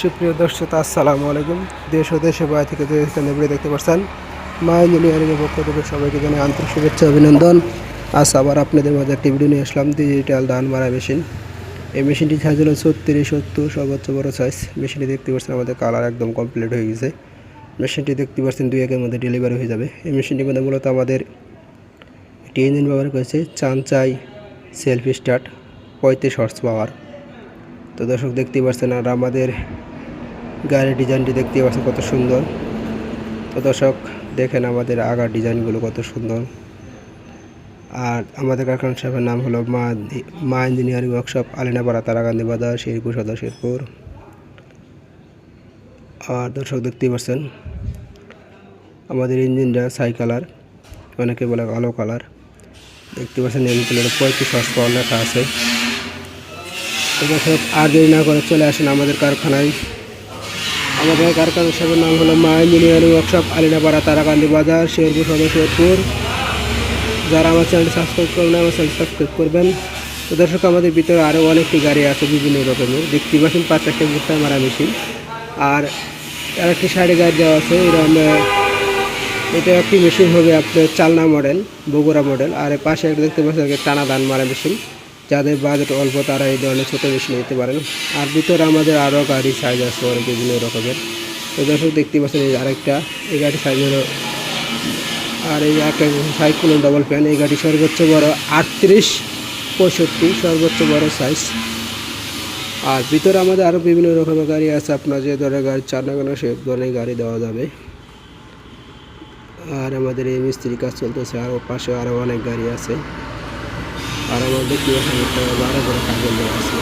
সুপ্রিয় দর্শক আসসালামু আলাইকুম। দেশ ও দেশের বাইরে থেকে যে এখানে ভিডিও দেখতে পাচ্ছেন, মা ইঞ্জিনিয়ারিংয়ের পক্ষ থেকে সবাইকে জানাই আন্তরিক শুভেচ্ছা অভিনন্দন। আজ আবার আপনাদের মাঝে একটি ভিডিও নিয়ে আসলাম, ডিজিটাল ধান মারা মেশিন। এই মেশিনটি সাইজ হলো 36-70, সর্বোচ্চ বড় সাইজ। মেশিনটি দেখতে পাচ্ছেন আমাদের কালার একদম কমপ্লিট হয়ে গেছে। মেশিনটি দেখতে পাচ্ছেন 2-1 মধ্যে ডেলিভারি হয়ে যাবে। এই মেশিনটির মধ্যে মূলত আমাদের একটি ইঞ্জিন ব্যবহার করেছে, চানচাই সেলফ স্টার্ট 35 হর্স পাওয়ার। তো দর্শক দেখতে পাচ্ছেন, আর আমাদের গাড়ির ডিজাইনটি দেখতে পাচ্ছেন কত সুন্দর। তো দর্শক দেখেন আমাদের আগার ডিজাইনগুলো কত সুন্দর। আর আমাদের কারখানা সাহেবের নাম হলো মা ইঞ্জিনিয়ারিং ওয়ার্কশপ, আলিনাপাড়া, তারাকান্দি বাজার, শেরপুর সদর, শেরপুর। আর দর্শক দেখতে পাচ্ছেন আমাদের ইঞ্জিনটা ছাই কালার, অনেকে বলে কালো কালার। দেখতে পাচ্ছেন এগুলো 35 হর্স পাওয়ার লেখা আছে। তো দর্শক আর দেরি না করে চলে আসেন আমাদের কারখানায়। আমাদের কারখানা সাহেবের নাম হলো মা ইঞ্জিনিয়ারিং ওয়ার্কশপ, আলিনাপাড়া, তারাকান্দি বাজার, শেরপুর সদর, শেরপুর। যারা আমার চ্যানেলটি সাবস্ক্রাইব করবেন, আমার চ্যানেল সাবস্ক্রাইব করবেন। তো দর্শক আমাদের ভিতরে আরও অনেকটি গাড়ি আছে বিভিন্ন রকমের। দেখতে পাচ্ছেন 5-1 ভুট্টা মারা মেশিন। আর আরেকটি সাইডে গাড়ি দেওয়া আছে, এটা একটি মেশিন হবে আপনার চালনা মডেল, বগুড়া মডেল। আর পাশে একটা দেখতে পাচ্ছেন টানা ধান মারা মেশিন। যাদের বাজেট অল্প তারা এই ধরনের ছোটো মেশিন নিতে পারেন। আর ভিতরে আমাদের আরও গাড়ি সাইজ আছে অনেক বিভিন্ন রকমের। তো দর্শক দেখতে পাচ্ছেন এই আরেকটা, এই গাড়ি সাইজ হলো, আর এই একটা সাইক্লোন ডবল ফ্যান। এই গাড়ি সর্বোচ্চ বড় 38-65, সর্বোচ্চ বড় সাইজ। আর ভিতরে আমাদের আরও বিভিন্ন রকমের গাড়ি আছে, আপনার যে ধরনের গাড়ি চার না কেন সে ধরনের গাড়ি দেওয়া যাবে। আর আমাদের এই মিস্ত্রি কাজ চলতেছে, আরও পাশে আরও অনেক গাড়ি আছে। আর আমাদের কি 12 করে কাগজ দেওয়া আছে।